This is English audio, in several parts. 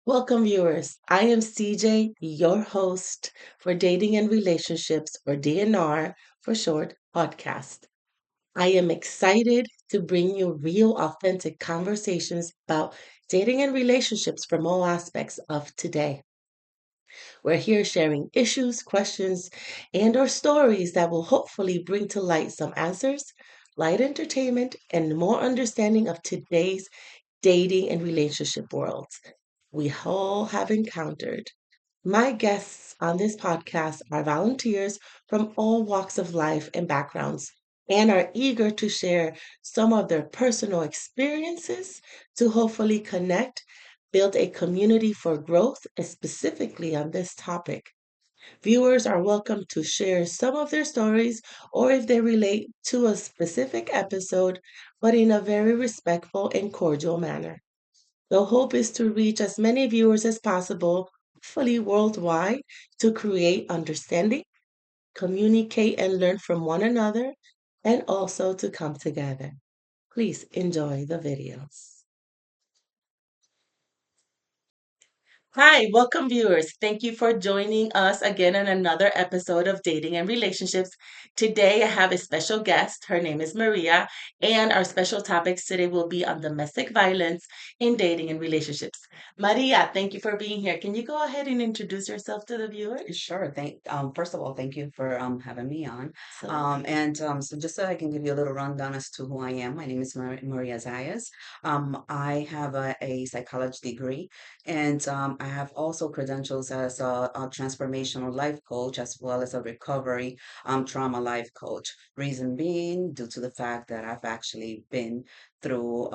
Welcome, viewers. I am CJ, your host for Dating and Relationships, or DNR for short, podcast. I am excited to bring you real, authentic conversations about dating and relationships from all aspects of today. We're here sharing issues, questions, and or stories that will hopefully bring to light some answers, light entertainment, and more understanding of today's dating and relationship worlds we all have encountered. My guests on this podcast are volunteers from all walks of life and backgrounds and are eager to share some of their personal experiences to hopefully connect, build a community for growth, and specifically on this topic. Viewers are welcome to share some of their stories or if they relate to a specific episode, but in a very respectful and cordial manner. The hope is to reach as many viewers as possible, hopefully worldwide, to create understanding, communicate and learn from one another, and also to come together. Please enjoy the videos. Hi, welcome viewers. Thank you for joining us again in another episode of Dating and Relationships. Today I have a special guest. Her name is Maria, and our special topics today will be on domestic violence in dating and relationships. Maria, thank you for being here. Can you go ahead and introduce yourself to the viewers? Sure. First of all, thank you for having me on. Absolutely. So just so I can give you a little rundown as to who I am, my name is Maria Zayas. I have a psychology degree, and I have also credentials as a transformational life coach as well as a recovery trauma life coach. Reason being, due to the fact that I've actually been through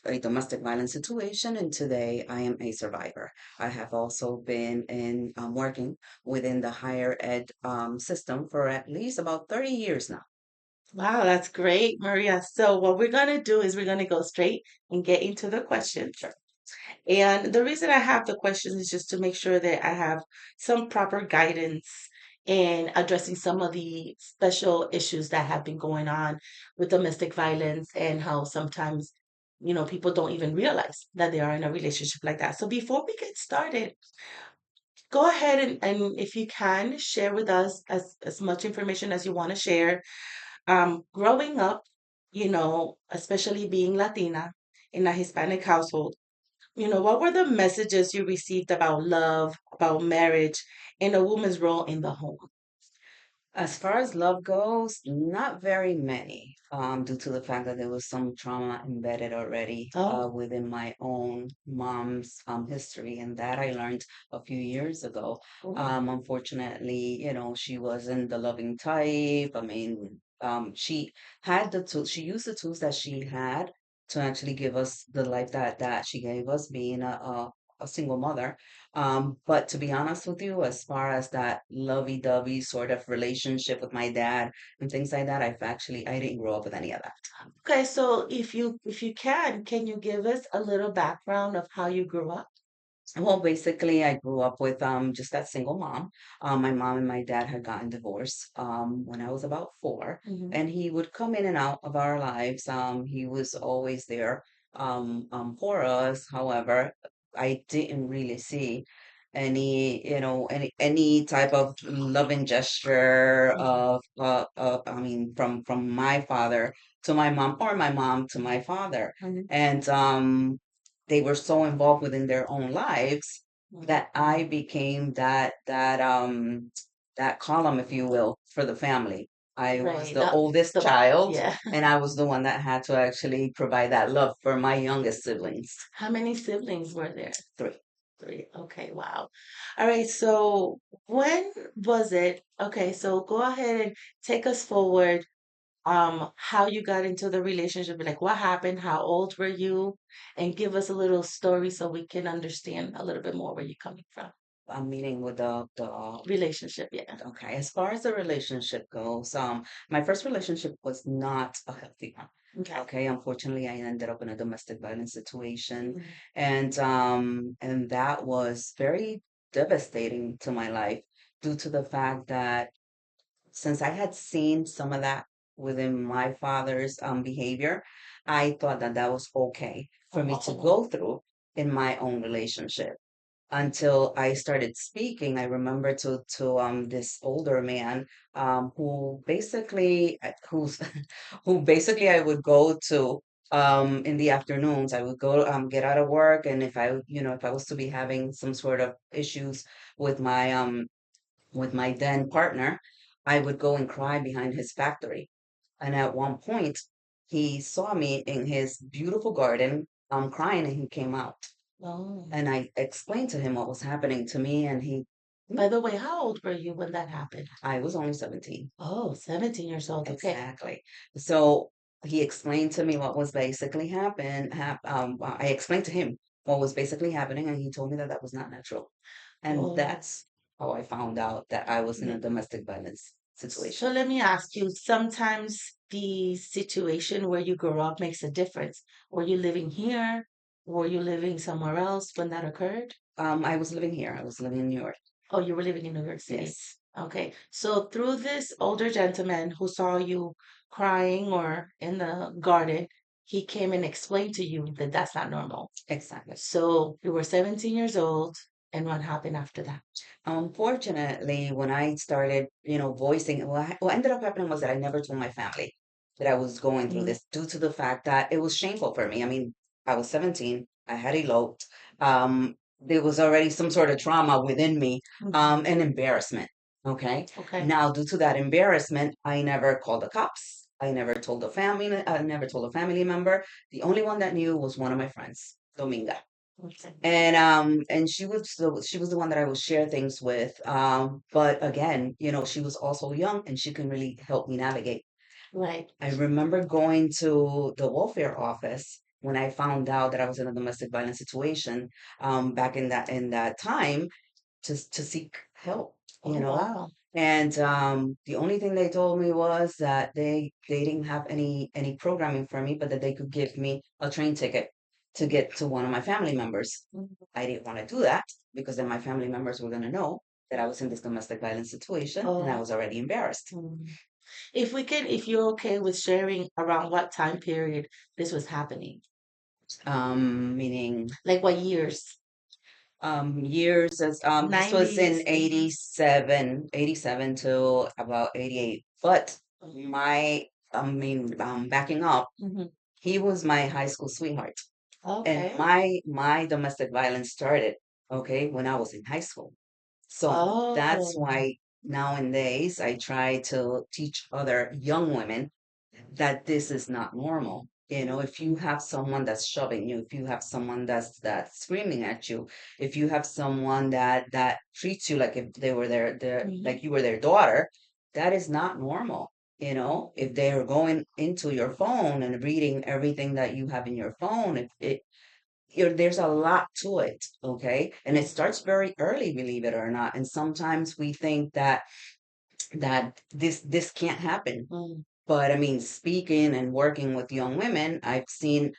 a domestic violence situation, and today I am a survivor. I have also been in working within the higher ed system for at least about 30 years now. Wow, that's great, Maria. So, what we're going to do is we're going to go straight and get into the questions. Sure. And the reason I have the questions is just to make sure that I have some proper guidance in addressing some of the special issues that have been going on with domestic violence and how sometimes, people don't even realize that they are in a relationship like that. So before we get started, go ahead and if you can, share with us as much information as you want to share. Growing up, especially being Latina in a Hispanic household, what were the messages you received about love, about marriage, and a woman's role in the home? As far as love goes, not very many, due to the fact that there was some trauma embedded already Oh, within my own mom's history, and that I learned a few years ago. oh, Unfortunately, she wasn't the loving type. I mean, she had the tools, she used the tools that she had to actually give us the life that she gave us, being a single mother. But to be honest with you, as far as that lovey-dovey sort of relationship with my dad and things like that, I didn't grow up with any of that. okay. So if you can you give us a little background of how you grew up? Well, basically, I grew up with just that single mom. My mom and my dad had gotten divorced when I was about 4, Hmm. and he would come in and out of our lives. He was always there for us. However, I didn't really see any type of loving gesture I mean, from my father to my mom, or my mom to my father. Hmm. And they were so involved within their own lives that I became that column, if you will, for the family. I was Right. the oldest child, Yeah. and I was the one that had to actually provide that love for my youngest siblings. How many siblings were there? 3. Three. Okay, wow. All right, so when was it? Okay, so go ahead and take us forward, how you got into the relationship, like what happened, how old were you, and give us a little story so we can understand a little bit more where you're coming from. I'm meeting with the Relationship, yeah. okay. As far as the relationship goes, my first relationship was not a healthy one. Okay. Okay, unfortunately, I ended up in a domestic violence situation, Mhm. and that was very devastating to my life due to the fact that since I had seen some of that within my father's behavior, I thought that that was okay for me to Oh, go through in my own relationship. until I started speaking. I remember to this older man who basically who's who basically I would go to in the afternoons. I would go get out of work, and if I if I was to be having some sort of issues with my then partner, I would go and cry behind his factory. And at one point, he saw me in his beautiful garden, crying, and he came out. Oh. And I explained to him what was happening to me, and By the way, how old were you when that happened? I was only 17. Oh, 17 years old. Okay. Exactly. So he explained to me what was basically I explained to him what was basically happening, and he told me that that was not natural. And Oh. that's how I found out that I was in a Le- domestic violence So situation. let me ask you, sometimes the situation where you grew up makes a difference. Were you living here? Were you living somewhere else when that occurred? I was living here. I was living in New York. Oh, you were living in New York City. Yes, Okay. So through this older gentleman who saw you crying or in the garden, he came and explained to you that that's not normal. exactly. So you were 17 years old, and what happened after that? Unfortunately, when I started, voicing, what ended up happening was that I never told my family that I was going through Mm, this due to the fact that it was shameful for me. I mean, I was 17, I had eloped. There was already some sort of trauma within me, mhm. and embarrassment. Okay. Okay. Now, due to that embarrassment, I never called the cops. I never told a family member. The only one that knew was one of my friends, Dominga, Okay. and she was the one that I would share things with. But again, she was also young, and she can really help me navigate. Right. I remember going to the welfare office when I found out that I was in a domestic violence situation, back in that time, to seek help, Oh, wow. and the only thing they told me was that they didn't have any programming for me, but that they could give me a train ticket to get to one of my family members. Mhm. I didn't want to do that because then my family members were going to know that I was in this domestic violence situation, and I Oh. was already embarrassed. Mm. If you're okay with sharing around what time period this was happening, Meaning like what years? years as this was in 90s, 80s? 87 to about 88. But backing up, Hmm. he was my high school sweetheart. And Okay. my domestic violence started, okay, when I was in high school. So that's Oh. why nowadays I try to teach other young women that this is not normal. If you have someone that's shoving you, if you have someone that's screaming at you, if you have someone that treats you like if they were Mhm. like you were their daughter, that is not normal. If they are going into your phone and reading everything that you have in your phone, there's a lot to it, okay? And it starts very early, believe it or not. And sometimes we think that this can't happen, Mm. but I mean, speaking and working with young women, I've seen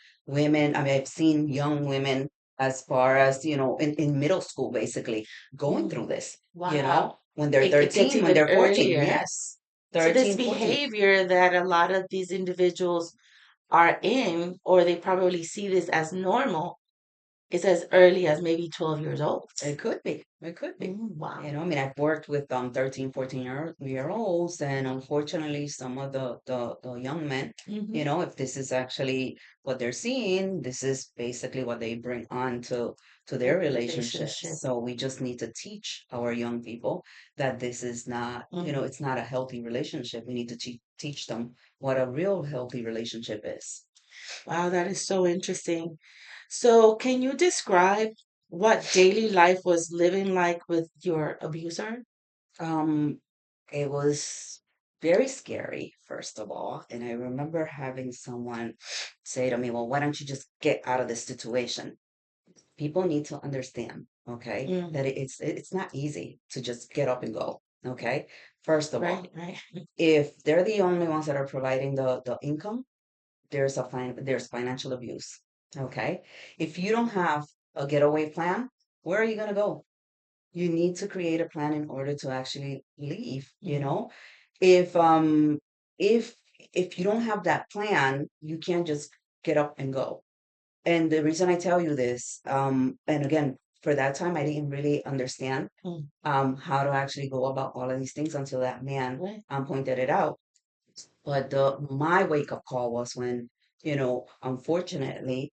young women as far as, in middle school, basically going through Mm. this, Wow. when they're It gets 13, when even they're 14. earlier. Yes. So this 13, 14. behavior that a lot of these individuals are in, or they probably see this as normal, is as early as maybe 12 years old. It could be. It could be. Mm, wow. I mean, I've worked with 13, 14 year olds, and unfortunately, some of the young men, Hmm. if this is actually what they're seeing, this is basically what they bring on to their Relationship. relationships. So we just need to teach our young people that this is not, Mm. it's not a healthy relationship. We need to teach them what a real healthy relationship is. Wow, that is so interesting. So, can you describe what daily life was living like with your abuser? Um, it was very scary, first of all. And I remember having someone say to me, well, why don't you just get out of this situation? People need to understand, okay, Mm, that it's not easy to just get up and go. Okay. First of all, right, right. if they're the only ones that are providing the income, there's financial abuse. Okay. If you don't have a getaway plan, where are you gonna go? You need to create a plan in order to actually leave, Mm, if um if if you don't have that plan, you can't just get up and go. And the reason I tell you this, and again, for that time, I didn't really understand Mm. how to actually go about all of these things until that man Right. pointed it out. But my wake up call was when, unfortunately,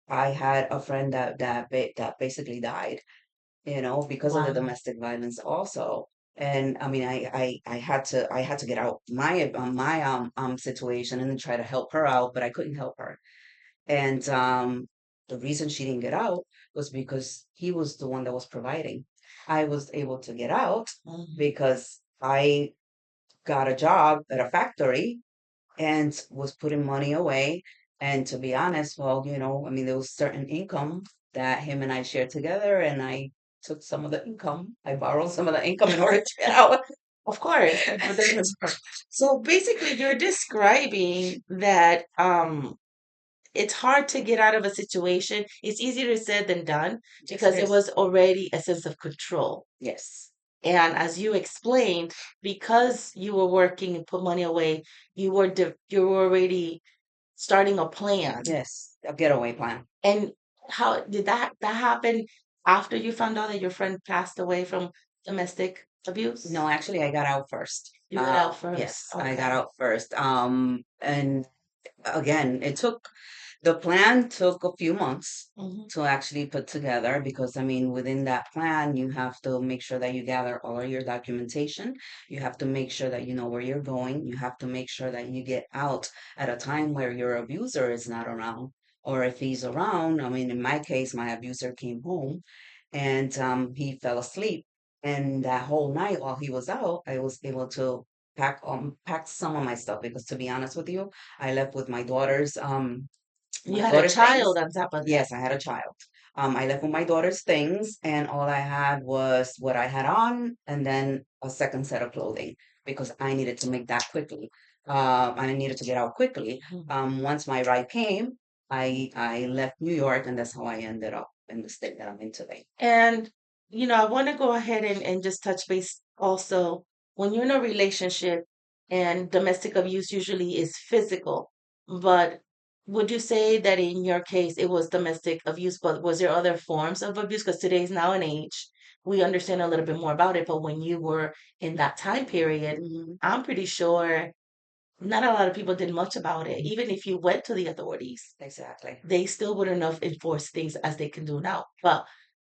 I had a friend that basically died, because of the Wow. domestic violence also. And I mean, I had to get out my situation and then try to help her out, but I couldn't help her. And the reason she didn't get out was because he was the one that was providing. I was able to get out Mhm. because I got a job at a factory and was putting money away. And to be honest, well, I mean, there was certain income that him and I shared together, and I took some of the income. I borrowed some of the income in order to get out. Of course. But so basically, you're describing that it's hard to get out of a situation. It's easier said than done Yes, because it there is. was already a sense of control. Yes. And as you explained, because you were working and put money away, you were already starting a plan. Yes. A getaway plan. And how did that happen after you found out that your friend passed away from domestic abuse? No, actually, I got out first. You got out Yes, first. I got Okay. out first. And again, the plan took a few months Hmm. to actually put together because, I mean, within that plan, you have to make sure that you gather all of your documentation. You have to make sure that you know where you're going. You have to make sure that you get out at a time where your abuser is not around. Or if he's around, I mean, in my case, my abuser came home and he fell asleep. And that whole night while he was out, I was able to pack some of my stuff because to be honest with you, I left with You my had a daughter's things. child on top of that. Yes, I had a child. I left with my daughter's things, and all I had was what I had on, and then a second set of clothing because I needed to make that quickly. I needed to get out quickly. Mhm. Once my ride came, I left New York, and that's how I ended up in the state that I'm in today. And, I want to go ahead and just touch base also. When you're in a relationship and domestic abuse usually is physical, but would you say that in your case it was domestic abuse, but was there other forms of abuse? Because today's now an age, we understand a little bit more about it. But when you were in that time period, Mhm. I'm pretty sure not a lot of people did much about it. Even if you went to the authorities, Exactly. they still wouldn't have enforced things as they can do now. But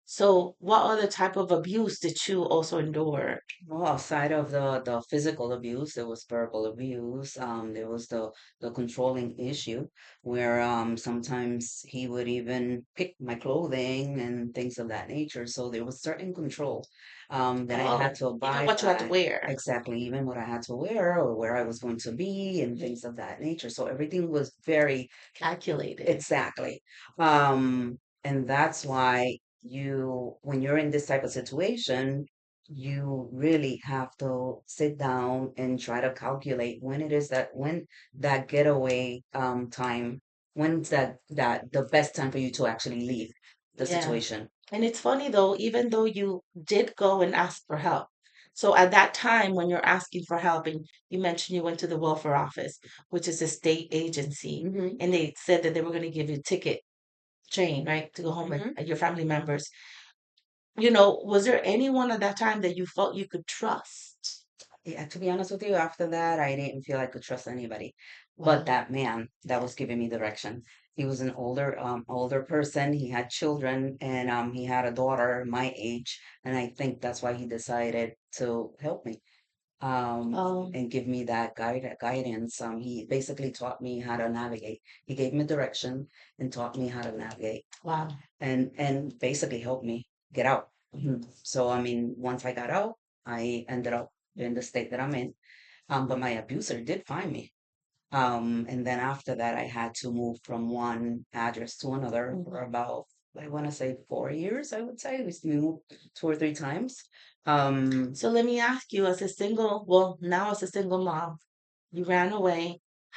so what other type of abuse did you also endure? Well, outside of the physical abuse, there was verbal abuse. There was the controlling issue where sometimes he would even pick my clothing and things of that nature. So there was certain control that I had Oh, to even abide what you had to by. wear. Exactly, even what I had to wear or where I was going to be and Mhm. things of that nature. So everything was very Calculated. exactly. And that's why when you're in this type of situation, you really have to sit down and try to calculate when that getaway time, when's that the best time for you to actually leave the Yeah. situation. And it's funny though, even though you did go and ask for help. So at that time, when you're asking for help, and you mentioned you went to the welfare office, which is a state agency, Hmm. and they said that they were going to give you a ticket train, right, to go home with Hmm. your family members. Was there anyone at that time that you felt you could trust? Yeah, to be honest with you, after that, I didn't feel I could trust anybody. But Wow. that man that was giving me direction. He was an older person. He had children and he had a daughter my age. And I think that's why he decided to help me Um, and give me that guidance. He basically taught me how to navigate. He gave me direction and taught me how to navigate wow. and basically helped me get out. So I mean, once I got out, I ended up in the state that I'm in. But my abuser did find me. And then after that, I had to move from one address to another for Mhm. about, I want to say 4 years, I would say. We moved 2 or 3 times. So let me ask you, well, now as a single mom, you ran away.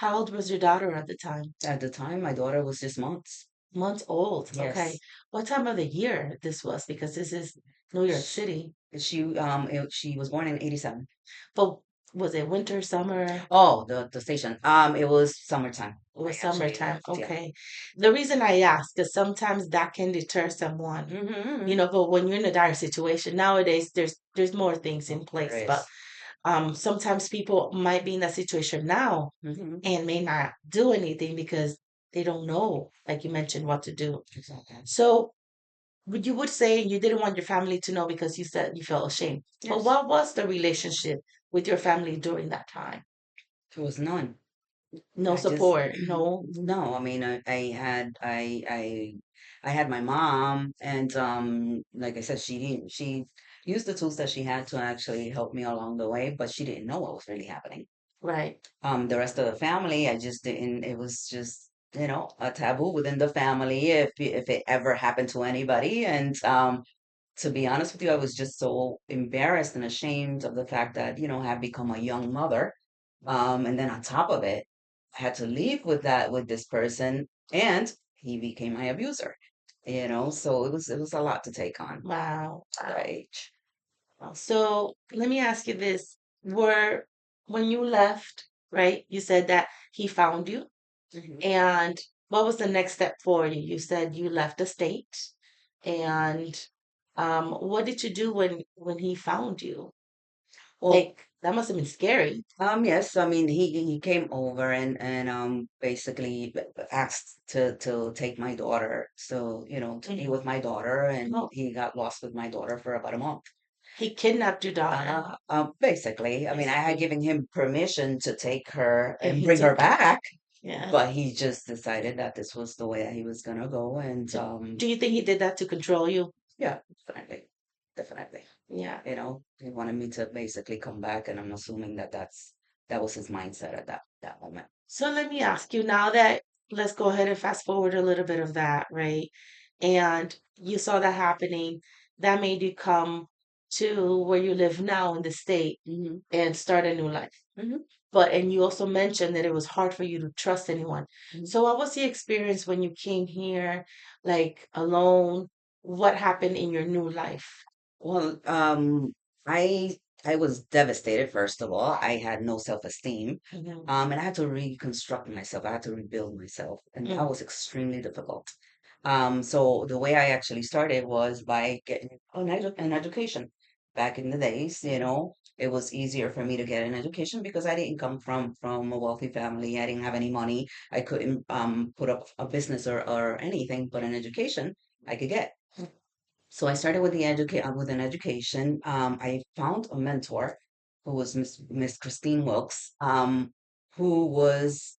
How old was your daughter at the time? At the time, my daughter was just months. Months old. Okay. Yes. What time of the year this was? Because this is New York Sh- City. she was born in 87. But was it winter, summer? Oh, the station. It was summertime. It was I actually summertime. left. Yeah. Okay. The reason I ask is sometimes that can deter someone, Mm-hmm. but when you're in a dire situation nowadays, there's more things in Oh, there place. But is. sometimes people might be in that situation now Mm-hmm. and may not do anything because they don't know, like you mentioned, what to do. Exactly. So you would say you didn't want your family to know because you said you felt ashamed. But Yes. what was the relationship with your family during that time? There was none. No I just support, no. no. I mean, I had my mom, and like I said, she used the tools that she had to actually help me along the way, but she didn't know what was really happening. Right. The rest of the family, I just didn't. It was just a taboo within the family if it ever happened to anybody, and to be honest with you, I was just so embarrassed and ashamed of the fact that, I had become a young mother. And then on top of it, I had to leave with this person, and he became my abuser. So it was a lot to take on Wow. at that Wow. age. So let me ask you this. Were when you left, right? You said that he found you. Mhm. And what was the next step for you? You said you left the state. And what did you do when he found you? Well, Like that must have been scary. yes, I mean he came over and basically asked to take my daughter, so to be with my daughter, and Oh, he got lost with my daughter for about a month. he kidnapped your daughter. Basically, I mean, I had Basically. given him permission to take her and And bring her back, yeah. but he just decided that this was the way that he was gonna go, and Do you think he did that to control you? yeah, definitely, definitely. Yeah. He wanted me to basically come back, and I'm assuming that was his mindset at that moment. So let me ask you now that let's go ahead and fast forward a little bit of that, right? And you saw that happening, that made you come to where you live now in the state Hmm. and start a new life. Hmm. And you also mentioned that it was hard for you to trust anyone. Hmm. So what was the experience when you came here, like alone? What happened in your new life? Well, I I was devastated, first of all. I had no self-esteem. Mhm. And I had to reconstruct myself. I had to rebuild myself, and that Mm. was extremely difficult. So the way I actually started was by getting an education. Back in the days, it was easier for me to get an education because I didn't come from a wealthy family. I didn't have any money. I couldn't put up a business or anything, but an education I could get. So I started with an education. I found a mentor who was Miss Christine Wilkes, who was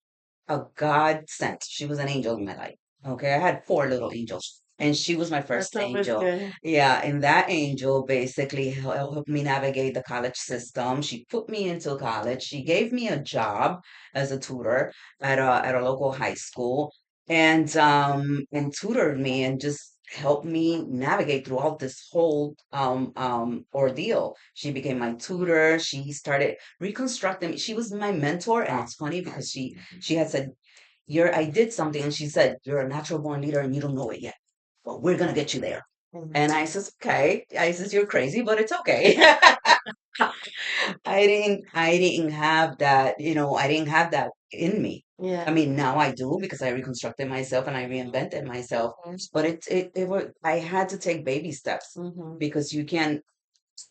a God sent. She was an angel in my life. Okay, I had four little angels, and she was my That's first always angel. good. Yeah, and that angel basically helped me navigate the college system. She put me into college. She gave me a job as a tutor at a local high school, and tutored me and just helped me navigate throughout this whole ordeal. She became my tutor. She started reconstructing. She was my mentor, and it's funny because she had said, I did something, and she said, you're a natural born leader and you don't know it yet. But we're gonna get you there. Mhm. And I says, okay. I says, you're crazy, but it's okay. I didn't have that, I didn't have that in me. I Yeah. mean, now I do because I reconstructed myself and I reinvented myself. But I had to take baby steps Mm-hmm. because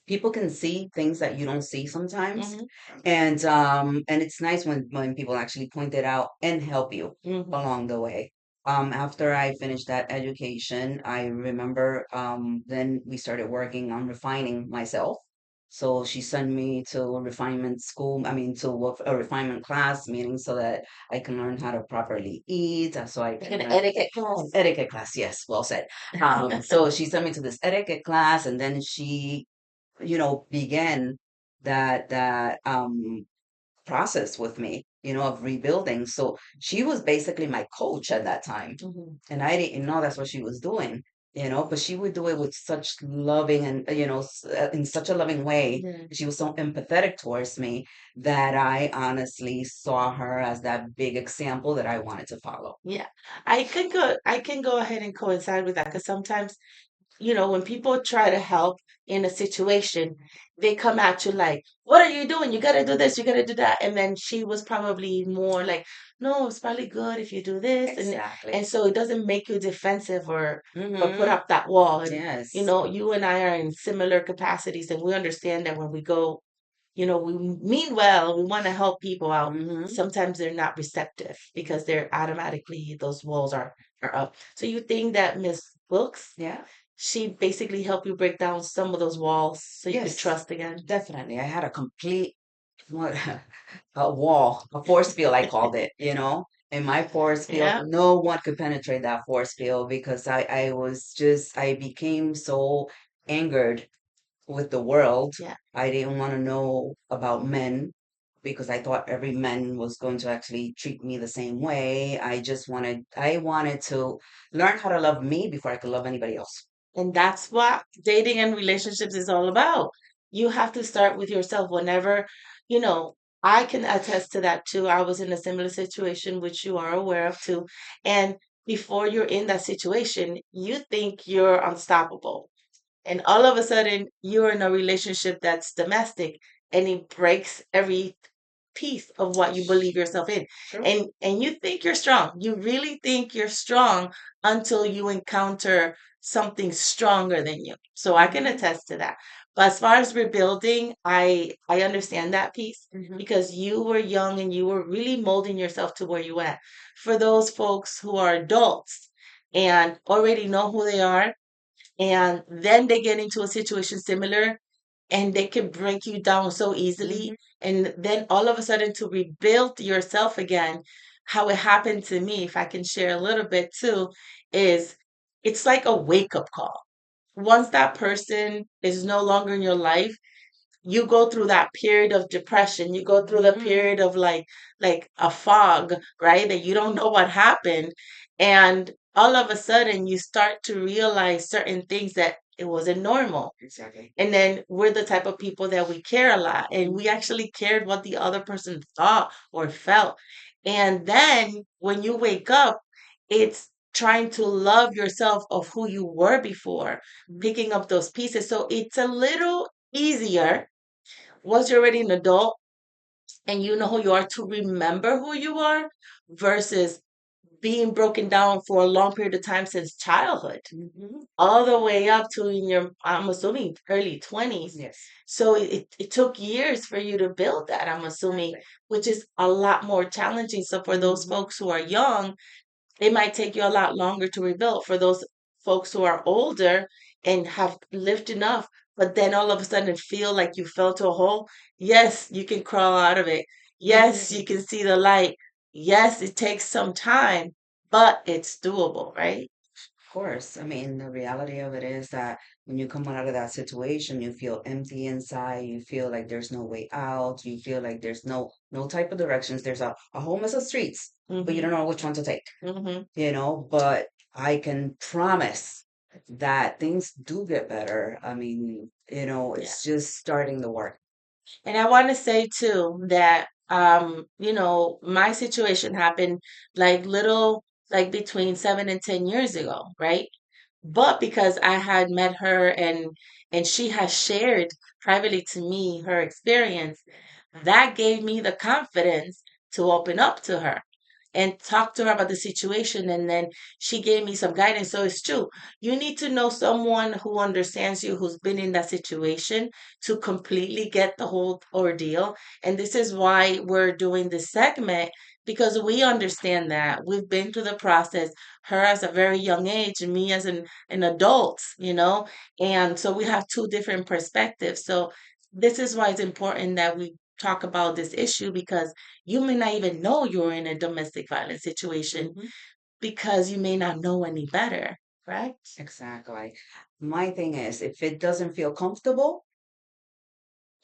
people can see things that you don't see sometimes, Mm-hmm. and it's nice when people actually point it out and help you Mm-hmm. along the way. After I finished that education, I remember then we started working on refining myself. So she sent me to a refinement school, I mean to work a refinement class, meaning so that I can learn how to properly eat, so I Like can an learn etiquette class. etiquette class. Yes, well said. So she sent me to this etiquette class, and then she began that process with me, of rebuilding. So she was basically my coach at that time. Mm-hmm. And I didn't know that's what she was doing, but she would do it with such loving and, in such a loving way. Yeah. She was so empathetic towards me that I honestly saw her as that big example that I wanted to follow. Yeah. I can go ahead and coincide with that because sometimes when people try to help in a situation, they come at you like, what are you doing? You got to do this, you got to do that. And then she was probably more like, no, it's probably good if you do this. Exactly. And so it doesn't make you defensive or put Mm-hmm. up that wall. And, Yes. you and I are in similar capacities, and we understand that when we go, we mean well, we want to help people out. Mm-hmm. Sometimes they're not receptive because they're automatically, those walls are up. So you think that Miss Wilkes, Yeah. she basically helped you break down some of those walls so you could Yes, trust again? definitely. I had a complete what a wall, a force field, I called it, And my force field, Yeah, no one could penetrate that force field because I became so angered with the world. yeah. I didn't want to know about men because I thought every man was going to actually treat me the same way. I wanted to learn how to love me before I could love anybody else. And that's what dating and relationships is all about. You have to start with yourself whenever, you know, I can attest to that too. I was in a similar situation, which you are aware of too. And before you're in that situation, you think you're unstoppable. And all of a sudden, you're in a relationship that's domestic, and it breaks every piece of what you believe yourself in. True. And you think you're strong. You really think you're strong until you encounter something stronger than you. So I can Hmm. attest to that. But as far as rebuilding, I understand that piece Hmm. because you were young and you were really molding yourself to where you at. For those folks who are adults and already know who they are, and then they get into a situation similar, and they can break you down so easily, Hmm. and then all of a sudden to rebuild yourself again. How it happened to me, if I can share a little bit too, is it's like a wake up call. Once that person is no longer in your life, you go through that period of depression, you go through the Hmm. period of like a fog, right, that you don't know what happened. And all of a sudden you start to realize certain things that it wasn't normal. Exactly. And then we're the type of people that we care a lot, and we actually cared what the other person thought or felt. And then when you wake up, it's trying to love yourself of who you were before, picking up those pieces. So it's a little easier once you're already an adult and you know who you are, to remember who you are versus being broken down for a long period of time since childhood, Hmm. all the way up to in your, I'm assuming, early 20s. Yes. So it took years for you to build that, I'm assuming, Exactly. which is a lot more challenging. So for those Hmm. folks who are young, it might take you a lot longer to rebuild. For those folks who are older and have lived enough, but then all of a sudden feel like you fell to a hole, yes, you can crawl out of it. Yes, you Hmm. can see the light. Yes, it takes some time, but it's doable, right? Of course. I mean, the reality of it is that when you come out of that situation, you feel empty inside. You feel like there's no way out. You feel like there's no type of directions. There's a whole mess of streets, but you Mm-hmm. don't know which one to take, Mm-hmm. But I can promise that things do get better. I mean, Yeah. it's just starting to work. And I want to say too that my situation happened like little, like between 7 and 10 years ago, right? But because I had met her, and she has shared privately to me her experience, that gave me the confidence to open up to her and talk to her about the situation. And then she gave me some guidance. So it's true. You need to know someone who understands you, who's been in that situation, to completely get the whole ordeal. And this is why we're doing this segment, because we understand that we've been through the process, her as a very young age and me as an adult, and so we have two different perspectives. So this is why it's important that we talk about this issue, because you may not even know you're in a domestic violence situation Hmm. because you may not know any better, right? Exactly. My thing is, if it doesn't feel comfortable,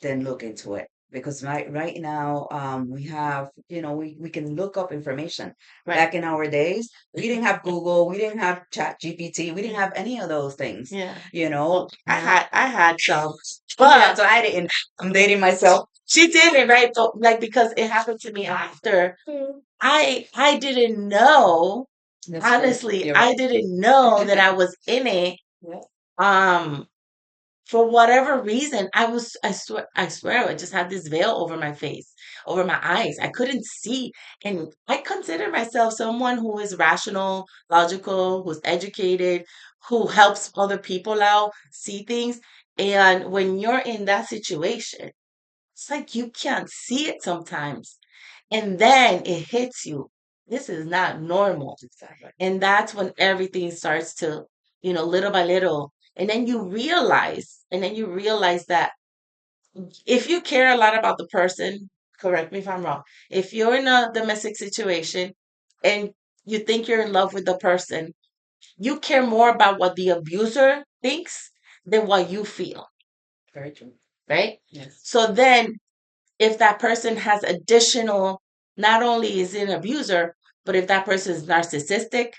then look into it. Because right now, we have, we can look up information. Right. Back in our days, we didn't have Google, we didn't have Chat GPT, we didn't have any of those things, Yeah. you Well, know. I had some, Yeah, but so I didn't. I'm dating myself. she did it right, but like because it happened to me after. I didn't know. That's true. Honestly, You're I right. didn't know that I was in it Yeah. Um, for whatever reason, I swear, I just had this veil over my face, over my eyes. I couldn't see. And I consider myself someone who is rational, logical, who's educated, who helps other people out, see things. And when you're in that situation, it's like you can't see it sometimes. And then it hits you. This is not normal. Exactly. And that's when everything starts to, little by little. And then you realize that if you care a lot about the person, correct me if I'm wrong, if you're in a domestic situation and you think you're in love with the person, you care more about what the abuser thinks than what you feel, Very true. right? Yes. So then if that person has additional, not only is it an abuser, but if that person is narcissistic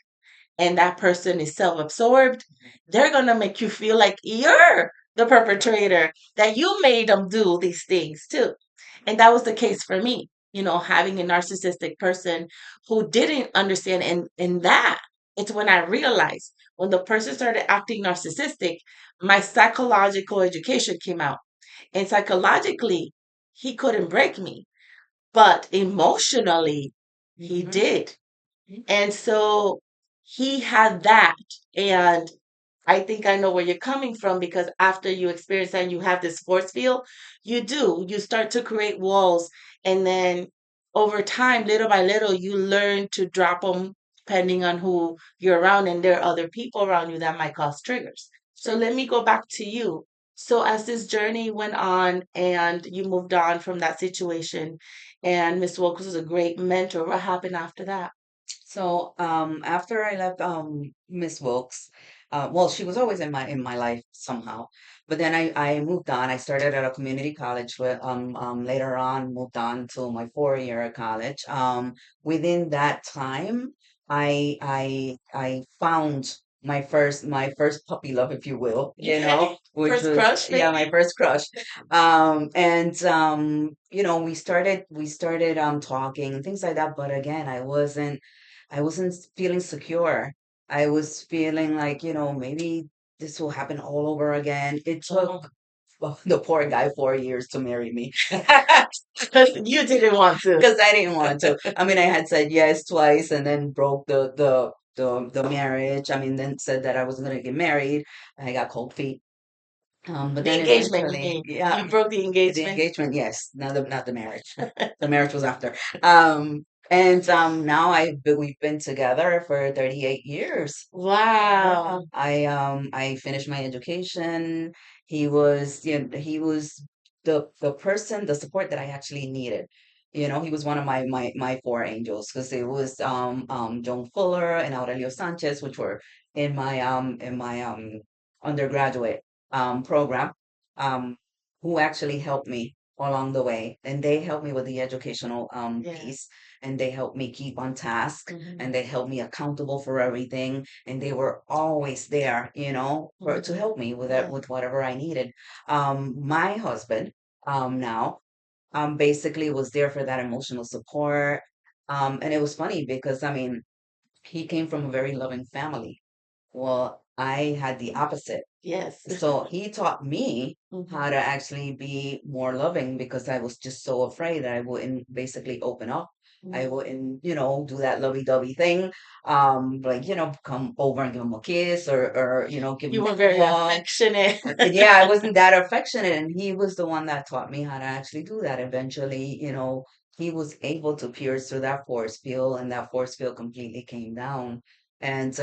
and that person is self absorbed, they're going to make you feel like you're the perpetrator, that you made them do these things too. And that was the case for me, having a narcissistic person who didn't understand. And that it's when I realized when the person started acting narcissistic, my psychological education came out. And psychologically, he couldn't break me, but emotionally, he Mm-hmm. did. And so he had that. And I think I know where you're coming from because after you experience that and you have this force field, you start to create walls. And then over time, little by little, you learn to drop them depending on who you're around. And there are other people around you that might cause triggers. So Sure. let me go back to you. So as this journey went on and you moved on from that situation, and Miss Wilkes was a great mentor, what happened after that? So after I left Miss Wilkes, well, she was always in my life somehow. But then I moved on. I started at a community college. Later on moved on to my 4 year at college. Within that time, I found my first puppy love, if you will, which First was, crush, yeah, maybe? my first crush. And we started talking, things like that. But again, I wasn't feeling secure. I was feeling like, maybe this will happen all over again. It Oh, took the poor guy 4 years to marry me. because you didn't want to. Because I didn't want to. I mean, I had said yes twice and then broke the marriage. I mean, then said that I wasn't going to get married. I got cold feet. But The then engagement, you eventually, mean? yeah, You broke the the engagement? engagement, yes, not the marriage. The marriage was after. And now we've been together for 38 years. Yeah, Wow. I finished my education. He was the person, the support that I actually needed. He was one of my four angels because it was Joan Fuller and Aurelio Sanchez, which were in my undergraduate program, um, who actually helped me along the way, and they helped me with the educational Yeah. piece, and they helped me keep on task, Hmm. and they held me accountable for everything, and they were always there, to Hmm. help me with it, Yeah. with whatever I needed. My husband, now, basically was there for that emotional support. And it was funny because, I mean, he came from a very loving family. Well, I had the opposite. Yes. So he taught me Hmm. how to actually be more loving because I was just so afraid that I wouldn't basically open up. I wouldn't, do that lovey-dovey thing. Like, come over and give him a kiss, or give You him were a very hug. affectionate. And yeah, I wasn't that affectionate, and he was the one that taught me how to actually do that. Eventually, he was able to pierce through that force field, and that force field completely came down. And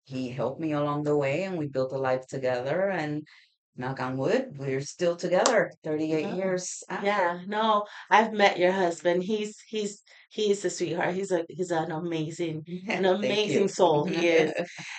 he helped me along the way, and we built a life together. And knock on wood, we're still together 38 Oh, years after. yeah, no, I've met your husband. He's a sweetheart. He's an Thank amazing you. soul. He is.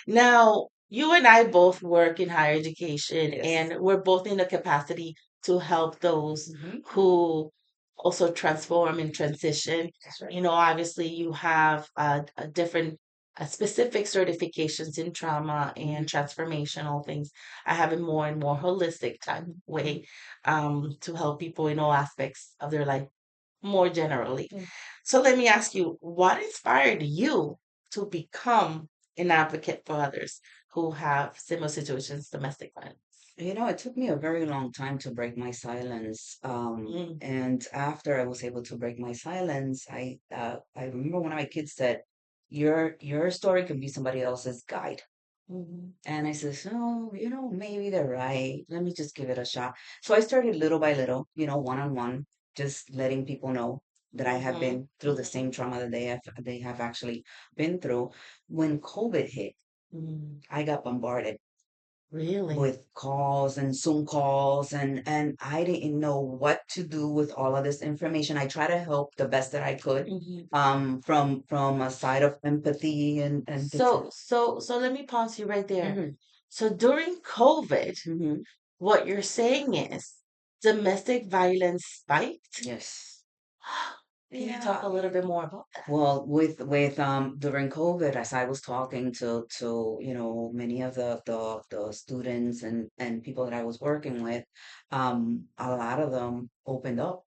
Now, you and I both work in higher education, Yes. and we're both in a capacity to help those Hmm. who also transform and transition. That's right. Obviously, you have a different specific certifications in trauma and Hmm. transformational things. I have a more and more holistic type way to help people in all aspects of their life more generally. So let me ask you, what inspired you to become an advocate for others? who have similar situations, domestic violence? It took me a very long time to break my silence. Mm, And after I was able to break my silence, I remember one of my kids said, "Your story could be somebody else's guide." mhm, And I said, "Oh, maybe they're right. Let me just give it a shot." So I started little by little, one on one, just letting people know that I have mhm, been through the mhm, same trauma that they have actually been through. When COVID hit, mm. I got bombarded Really? with calls and Zoom calls, and I didn't know what to do with all of this information. I try to help the best that I could, Mhm. from a side of empathy and different. So let me pause you right there. Hmm. So during COVID, Hmm. what you're saying is domestic violence spiked? Yes. Can you talk a Yeah. little bit more about that? Well, with during COVID, as I was talking to many of the students and people that I was working with, a lot of them opened up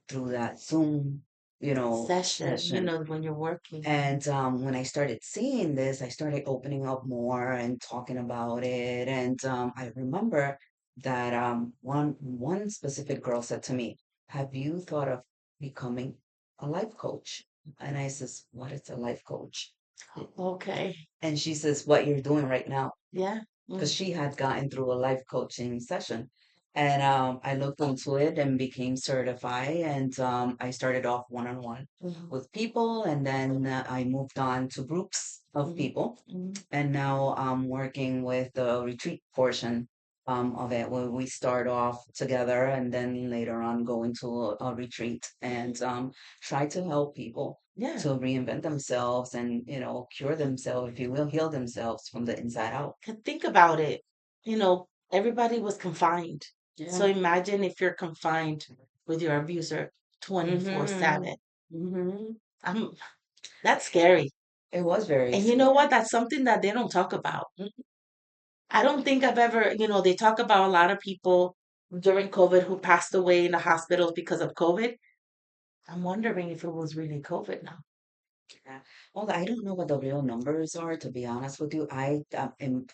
through that Zoom, Session, session. when you're working. And when I started seeing this, I started opening up more and talking about it. And I remember that one specific girl said to me, "Have you thought of becoming a life coach?" And I says, "What is a life coach?" Okay. And she says, "What you're doing right now." Yeah. Because Mm, she had gotten through a life coaching session. And I looked into it and became certified. And I started off one on one mhm, with people. And then I moved on to groups of mhm, people. mhm. And now I'm working with the retreat portion of it, where we start off together and then later on go into a retreat and try to help people Yeah. to reinvent themselves and, cure themselves, if you will, heal themselves from the inside out. Think about it. Everybody was confined. So Yeah. imagine if you're confined with your abuser Mm-hmm. 24/7. Mm-hmm. I'm That's scary. It was very And you know what? scary. That's something that they don't talk about. I don't think I've ever, they talk about a lot of people during COVID who passed away in the hospitals because of COVID. I'm wondering if it was really COVID now. Yeah. Well, I don't know what the real numbers are, to be honest with you.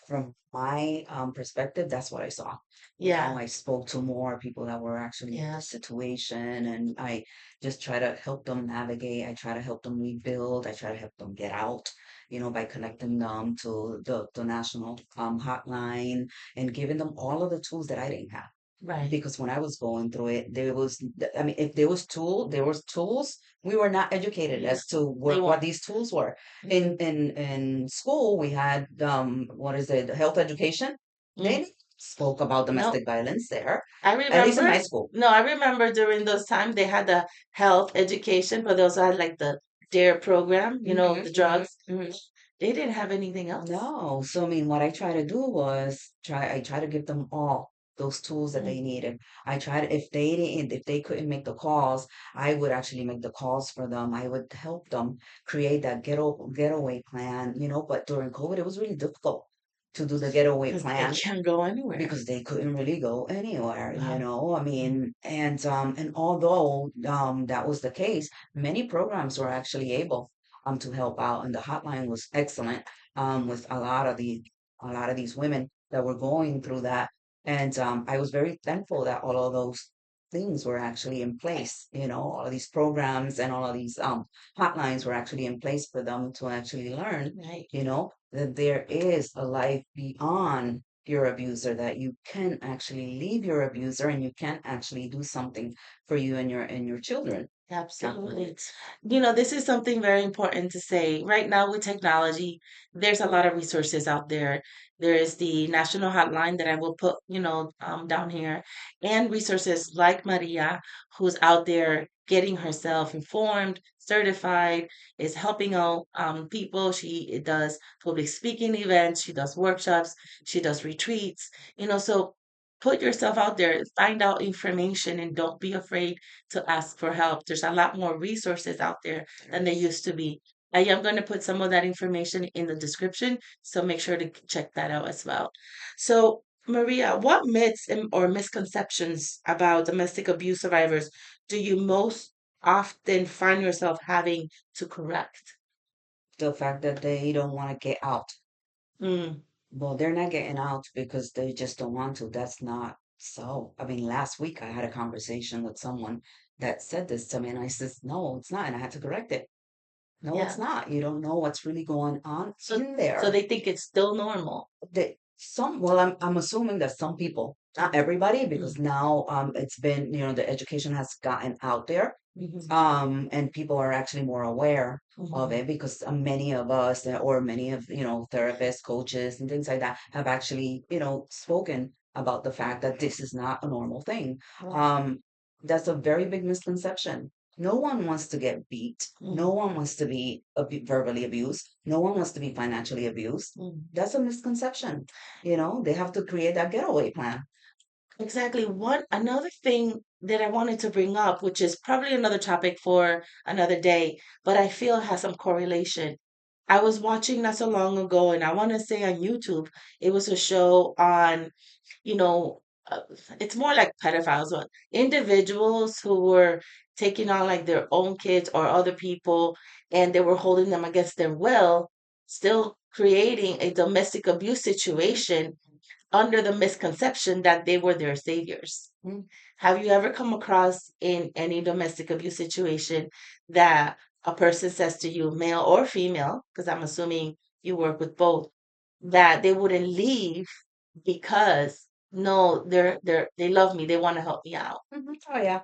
From my perspective, that's what I saw. Yeah. I spoke to more people that were actually in Yeah. this situation, and I just try to help them navigate. I try to help them rebuild. I try to help them get out, by connecting them to the national hotline and giving them all of the tools that I didn't have, Right. because when I was going through it, I mean, if there was tools, we were not educated Yeah. as to They what weren't. these tools were. In Mhm. in school, we had what is it, health education. Mm. They spoke about No, domestic violence there, I at least in my remember. school. No, I remember during those times they had the health education, but they also had like the DARE program, Hmm. the Hmm. drugs. They didn't have anything else. No. So I mean, what I try to do was I try to give them all those tools that they Mm. needed. I tried, if they couldn't make the calls, I would actually make the calls for them. I would help them create that getaway plan, but during COVID it was really difficult to do the getaway Because they plan can't go anywhere. because they couldn't really go anywhere, Wow. I mean, and although that was the case, many programs were actually able to help out, and the hotline was excellent with a lot of these women that were going through that. And I was very thankful that all of those things were actually in place, all of these programs and all of these hotlines were actually in place for them to actually learn, Right. that there is a life beyond your abuser, that you can actually leave your abuser and you can actually do something for you and your children Absolutely. afterwards. This is something very important to say. Right now, with technology, there's a lot of resources out there. There is the national hotline that I will put, down here, and resources like Maria, who's out there getting herself informed, certified, is helping out people. She does public speaking events, she does workshops, she does retreats. So put yourself out there, find out information, and don't be afraid to ask for help. There's a lot more resources out there than there There's used to be. I am going to put some of that information in the description, so make sure to check that out as well. So, Maria, what myths or misconceptions about domestic abuse survivors do you most often find yourself having to correct? the fact that they don't want to get out. Mm, Well, they're not getting out because they just don't want to. That's not so. I mean, last week I had a conversation with someone that said this to me, and I says, no, it's not. And I had to correct it. No, it's yeah. not. You don't know what's really going on So in so there. they think it's still normal. Well, I'm assuming that some people, not everybody, because Mm, now it's been, the education has gotten out there, mhm, and people are actually more aware of mhm, it because many of us or many of therapists, coaches, and things like that have actually spoken about the fact that this is not a normal thing. right, That's a very big misconception. No one wants to get beat. No mm, one wants to be verbally abused. No one wants to be financially abused. mm. That's a misconception. They have to create that getaway plan. Exactly. One another thing that I wanted to bring up, which is probably another topic for another day, but I feel has some correlation. I was watching not so long ago, and I want to say on YouTube, it was a show on, you know, uh, it's more like pedophiles, but individuals who were taking on like their own kids or other people, and they were holding them against their will, still creating a domestic abuse situation under the misconception that they were their saviors. Mm. Have you ever come across in any domestic abuse situation that a person says to you, male or female, because I'm assuming you work with both, that they wouldn't leave because no, they love me, they want to help me out. Oh yeah,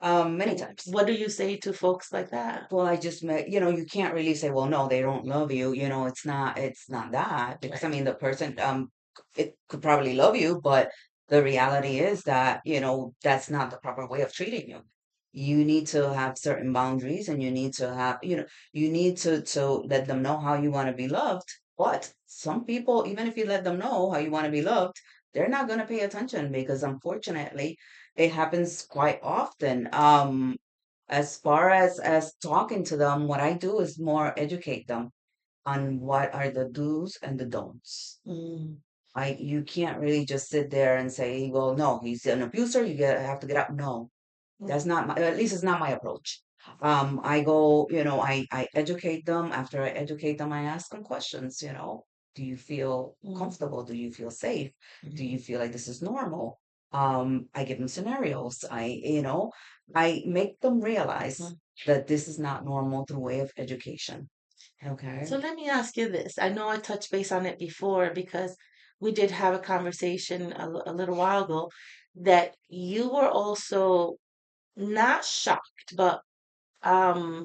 many times. What do you say to folks like that? Well, I just met, you can't really say, well, no, they don't love you. It's not that because I Right. mean, the person, it could probably love you, but the reality is that, that's not the proper way of treating you. You need to have certain boundaries and you need to have, you need to let them know how you want to be loved. But some people, even if you let them know how you want to be loved, they're not going to pay attention because unfortunately, it happens quite often. As far as talking to them, what I do is more educate them on what are the do's and the don'ts. Mm, You can't really just sit there and say, well, no, he's an abuser, have to get out. No, that's mm, not my, at least it's not my approach. I go, I educate them. After I educate them, I ask them questions, do you feel mm, comfortable? Do you feel safe? Do you mhm, feel like this is normal? I give them scenarios. I make them realize mhm. that this is not normal through way of education. Okay. So let me ask you this. I know I touched base on it before because we did have a conversation a little while ago that you were also not shocked, but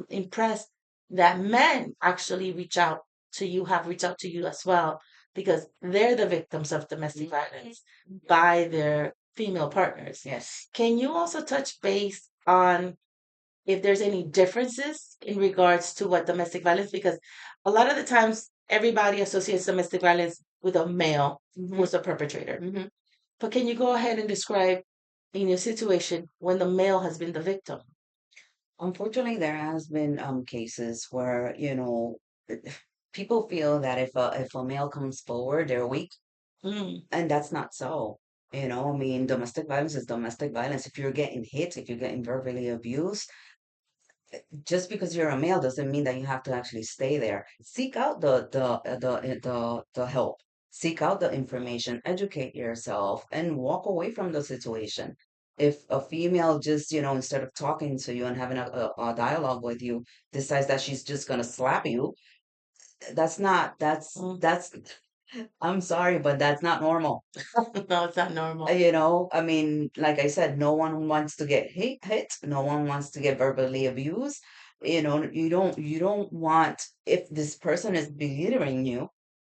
impressed that men actually have reached out to you as well because they're the victims of domestic violence by their female partners. Yes. Can you also touch base on if there's any differences in regards to what domestic violence, because a lot of the times everybody associates domestic violence with a male Hmm. who's a perpetrator. Hmm. But can you go ahead and describe in your situation when the male has been the victim? Unfortunately, there has been cases where, people feel that if a male comes forward, they're weak, Mm, and that's not so. I mean, domestic violence is domestic violence. If you're getting hit, if you're getting verbally abused, just because you're a male doesn't mean that you have to actually stay there. Seek out the help. Seek out the information, educate yourself, and walk away from the situation. If a female just, instead of talking to you and having a dialogue with you, decides that she's just gonna slap you, that's not, mm. I'm sorry, but that's not normal. No, it's not normal. I mean, like I said, no one wants to get hit. No one wants to get verbally abused. You don't want, if this person is belittling you,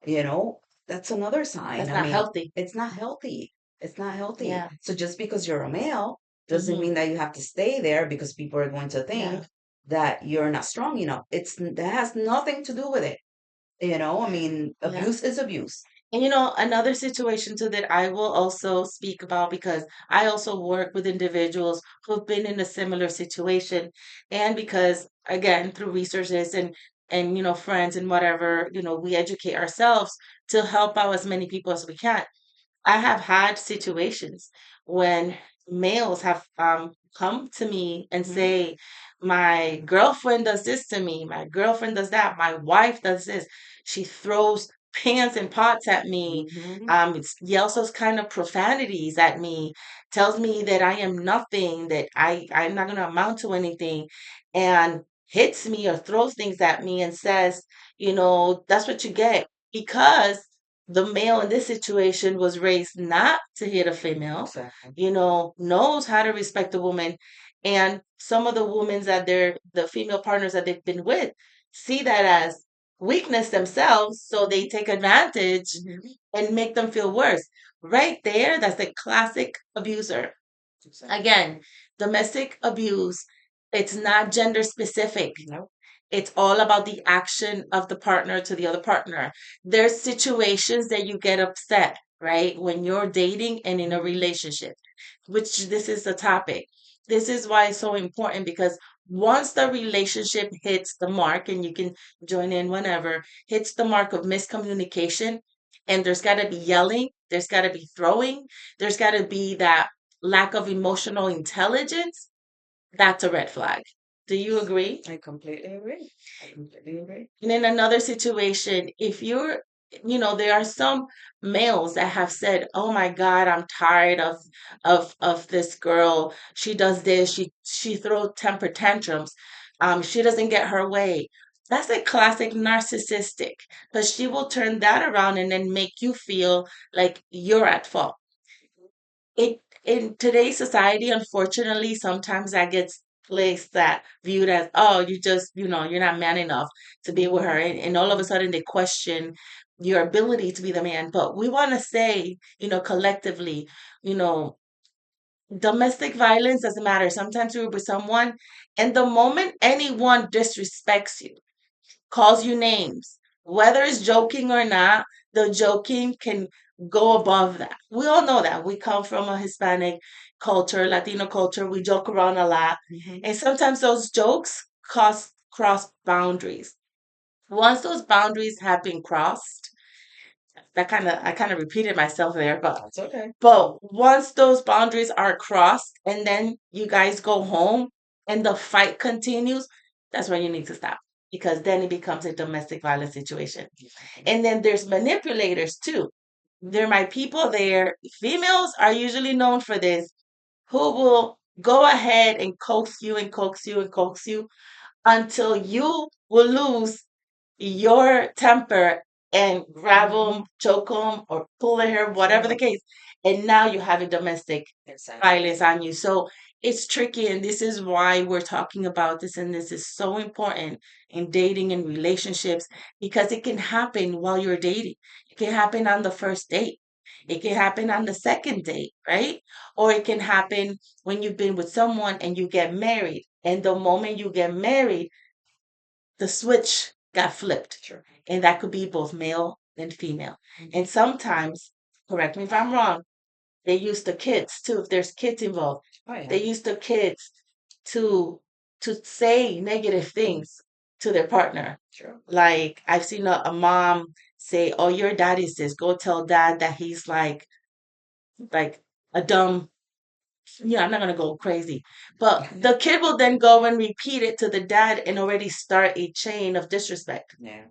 you know, that's another sign. That's I not mean, healthy. it's not healthy. It's not healthy. Yeah. So just because you're a male doesn't Hmm. mean that you have to stay there because people are going to Yeah. think that you're not strong enough. That has nothing to do with it. I mean, Yeah. abuse is abuse. And another situation too that I will also speak about because I also work with individuals who've been in a similar situation. And because again, through resources and friends and whatever, we educate ourselves to help out as many people as we can. I have had situations when males have come to me and Mhm. say, my girlfriend does this to me, my girlfriend does that, my wife does this. She throws pans and pots at me, yells those kind of profanities at me, tells me that I am nothing, that I'm not going to amount to anything, and hits me or throws things at me and says, that's what you get because the male in this situation was raised not to hit a female, Exactly. knows how to respect a woman. And some of the women the female partners that they've been with see that as weakness themselves, so they take advantage and make them feel worse. Right there, that's a classic abuser. Exactly. Again, domestic abuse, it's not gender specific. Nope. It's all about the action of the partner to the other partner. There's situations that you get upset, right? When you're dating and in a relationship, which this is the topic. This is why it's so important because once the relationship hits the mark, and you can join in whenever, hits the mark of miscommunication, and there's got to be yelling, there's got to be throwing, there's got to be that lack of emotional intelligence, that's a red flag. Do you agree? I completely agree. I completely agree. And in another situation, if there are some males that have said, "Oh my God, I'm tired of this girl. She does this. She throws temper tantrums. She doesn't get her way." That's a classic narcissistic because she will turn that around and then make you feel like you're at fault. It in today's society, unfortunately, sometimes that gets placed that viewed as, oh, you just, you're not man enough to be with her. And all of a sudden they question your ability to be the man. But we want to say, collectively, you know, domestic violence doesn't matter. Sometimes you're with someone, and the moment anyone disrespects you, calls you names, whether it's joking or not, the joking can go above that. We all know that. We come from a Hispanic culture, Latino culture. We joke around a lot. And sometimes those jokes cross boundaries. Once those boundaries have been crossed, I kind of repeated myself there, but That's okay. once those boundaries are crossed and then you guys go home and the fight continues, that's when you need to stop because then it becomes a domestic violence situation. And then there's manipulators too. There might people there, females are usually known for this, who will go ahead and coax you and coax you and coax you until you will lose your temper and grab them, choke them, or pull their hair, whatever the case. And now you have a domestic violence on you. So it's tricky. And this is why we're talking about this. And this is so important in dating and relationships because it can happen while you're dating. It can happen on the first date. It can happen on the second date, right? Or it can happen when you've been with someone and you get married. And the moment you get married, the switch got flipped. Sure. And that could be both male and female. And sometimes, correct me if I'm wrong, they use the kids too, if there's kids involved. Oh yeah. They use the kids to say negative things to their partner. Sure. Like I've seen a mom say, "Oh, your dad is this. Go tell dad that he's like a dumb." Yeah, I'm not gonna go crazy. But the kid will then go and repeat it to the dad and already start a chain of disrespect. Yeah.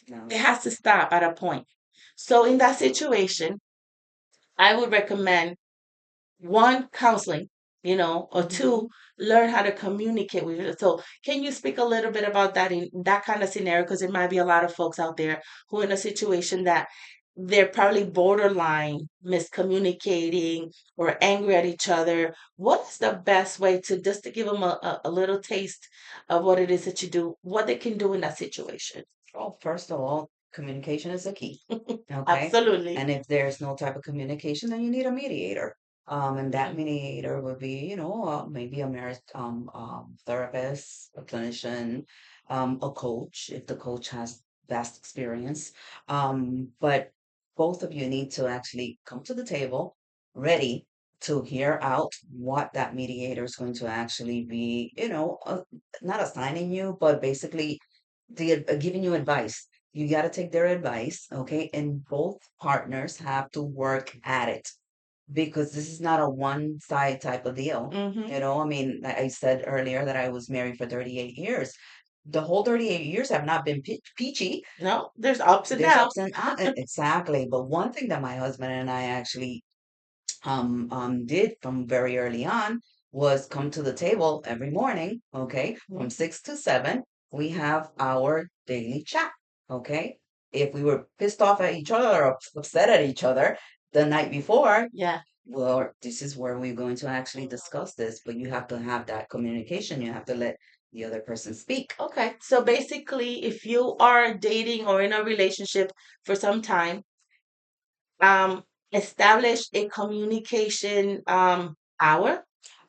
No. It has to stop at a point. So in that situation, I would recommend one, counseling, or two, learn how to communicate with you. So can you speak a little bit about that in that kind of scenario? Because there might be a lot of folks out there who are in a situation that they're probably borderline miscommunicating or angry at each other. What is the best way to just to give them a little taste of what it is that you do, what they can do in that situation? Well, first of all, communication is the key. Okay. Absolutely. And if there's no type of communication, then you need a mediator. And that Mhm. mediator would be, maybe a marriage therapist, a clinician, a coach, if the coach has vast experience. But both of you need to actually come to the table ready to hear out what that mediator is going to actually be, not assigning you, but basically giving you advice. You got to take their advice, okay? And both partners have to work at it because this is not a one side type of deal. Mhm. I mean, I said earlier that I was married for 38 years. the whole 38 years have not been peachy. No, there's ups and There's downs. ups and exactly. But one thing that my husband and I actually did from very early on was come to the table every morning, okay, from Mhm. 6 to 7. We have our daily chat, okay. If we were pissed off at each other or upset at each other the night before, Yeah. well, this is where we're going to actually discuss this, but you have to have that communication. You have to let the other person speak. Okay. So basically, if you are dating or in a relationship for some time, um, establish a communication hour.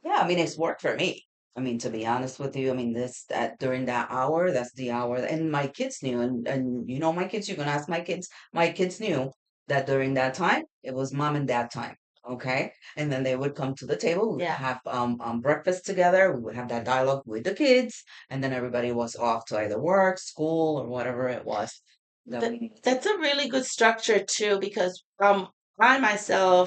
Yeah, I mean, it's worked for me. I mean, to be honest with you, I mean, this that during that hour, that's the hour, and my kids knew, and you know, my kids, you can ask my kids knew that during that time, it was mom and dad time. Okay, and then they would come to the table, we'd Yeah. have breakfast together, we would have that dialogue with the kids, and then everybody was off to either work, school, or whatever it was that That we needed to. that's a really good structure too, because I myself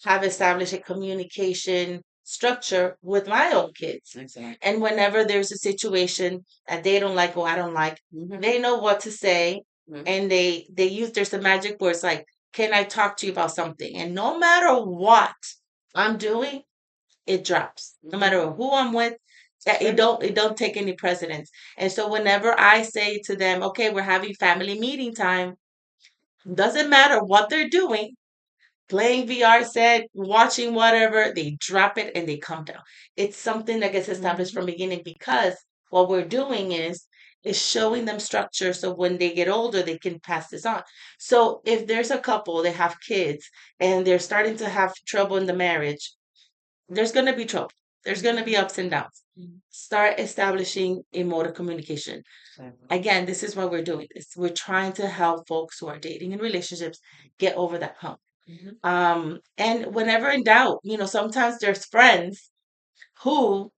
have established a communication structure with my own kids. Exactly. And whenever there's a situation that they don't like or I don't like, Hmm. they know what to say, Hmm. and they use there's some magic words like, "Can I talk to you about something?" And no matter what I'm doing, it drops. No Hmm. matter who I'm with, Sure. it don't take any precedence. And so whenever I say to them, "Okay, we're having family meeting time," doesn't matter what they're doing, playing VR set, watching whatever, they drop it and they come down. It's something that gets established Hmm. from beginning, because what we're doing is showing them structure so when they get older they can pass this on. So if there's a couple, they have kids and they're starting to have trouble in the marriage, there's going to be trouble. There's going to be ups and downs. Start establishing a mode of communication. Exactly. Again, this is why we're doing this. We're trying to help folks who are dating in relationships get over that hump. Hmm. And whenever in doubt, sometimes there's friends who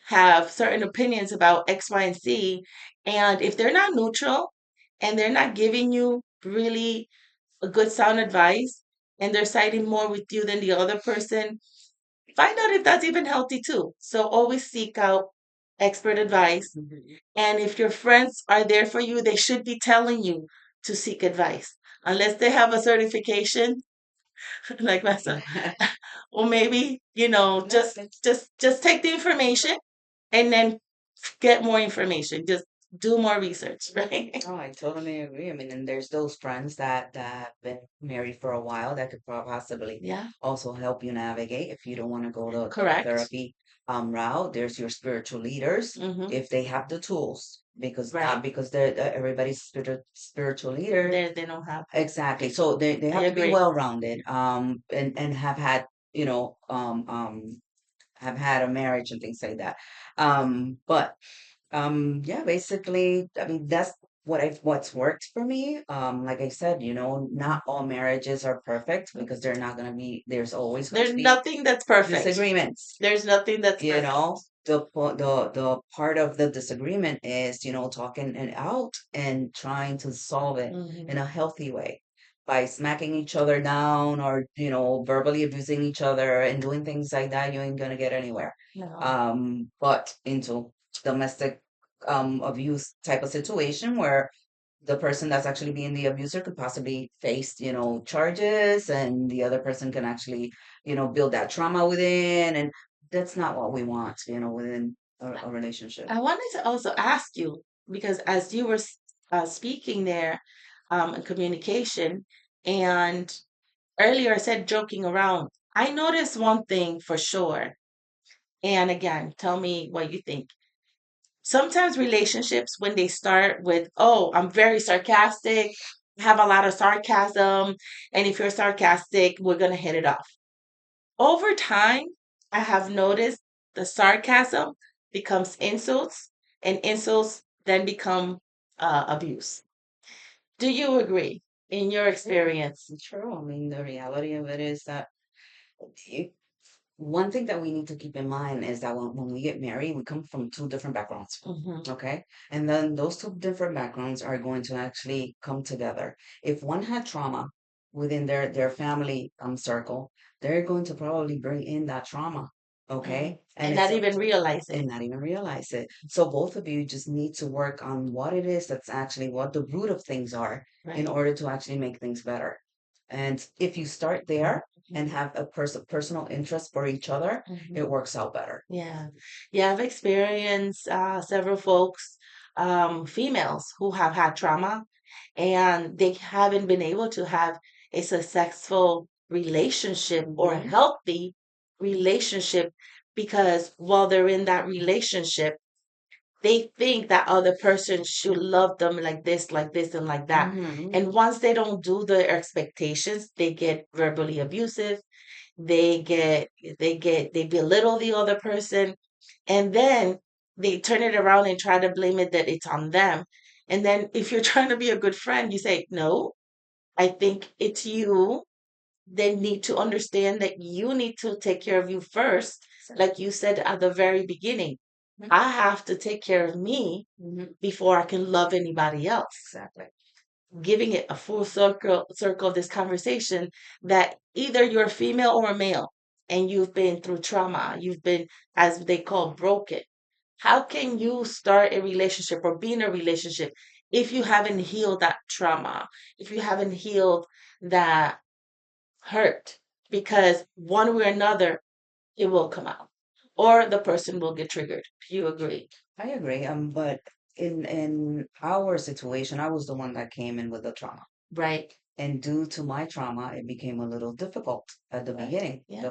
have certain opinions about X, Y, and Z. And if they're not neutral and they're not giving you really a good sound advice, and they're siding more with you than the other person, find out if that's even healthy too. So always seek out expert advice. Hmm. And if your friends are there for you, they should be telling you to seek advice. Unless they have a certification, like myself. Or maybe, No, just take the information and then get more information. Just do more research, right? oh, I totally agree. I mean, and there's those friends that have been married for a while that could possibly Yeah, also help you navigate if you don't want to go the correct. therapy route. There's your spiritual leaders Mm-hmm. if they have the tools, because not Right. because they're everybody's spiritual leader. They don't have. Exactly. So they I have to be agree. well rounded and have had, you know, have had a marriage and things like that. But yeah, basically, I mean, that's what's worked for me. Like I said, you know, not all marriages are perfect because they're not gonna be, there's always going There's to be nothing that's perfect. disagreements. There's nothing that's You perfect. know, the part of the disagreement is, you know, talking it out and trying to solve it in Hmm. a healthy way by smacking each other down or, you know, verbally abusing each other and doing things like that. You ain't gonna get anywhere. No. But into domestic abuse type of situation where the person that's actually being the abuser could possibly face, you know, charges, and the other person can actually, you know, build that trauma within, and that's not what we want, you know, within a relationship. I wanted to also ask you, because as you were speaking there, in communication, and earlier I said joking around, I noticed one thing for sure. And again, tell me what you think. Sometimes relationships, when they start with, "Oh, I'm very sarcastic, have a lot of sarcasm, and if you're sarcastic, we're going to hit it off." Over time, I have noticed the sarcasm becomes insults, and insults then become abuse. Do you agree in your Yeah, experience? true. I mean, the reality of it is that you, one thing that we need to keep in mind is that when we get married, we come from two different backgrounds. Hmm. Okay. And then those two different backgrounds are going to actually come together. If one had trauma within their family circle, they're going to probably bring in that trauma. Okay. And It's not even realize it. and not even realize it. So both of you just need to work on what it is that's actually what the root of things are in Right. order to actually make things better. And if you start there and have a personal interest for each other, Mhm. it works out better. Yeah. Yeah, I've experienced several folks, females who have had trauma and they haven't been able to have a successful relationship or a Hmm. healthy relationship because while they're in that relationship, they think that other person should love them like this, and like that. Hmm. And once they don't do their expectations, they get verbally abusive. They get, they belittle the other person, and then they turn it around and try to blame it that it's on them. And then if you're trying to be a good friend, you say, no, I think it's you. They need to understand that you need to take care of you first. Like you said at the very beginning, I have to take care of me Hmm. before I can love anybody else. Exactly. Giving it a full circle of this conversation that either you're a female or a male and you've been through trauma, you've been, as they call, broken. How can you start a relationship or be in a relationship if you haven't healed that trauma, if you haven't healed that hurt? Because one way or another, it will come out or the person will get triggered. Do you agree? I agree. But in our situation, I was the one that came in with the trauma. Right. And due to my trauma, it became a little difficult at the Right. beginning. Yeah.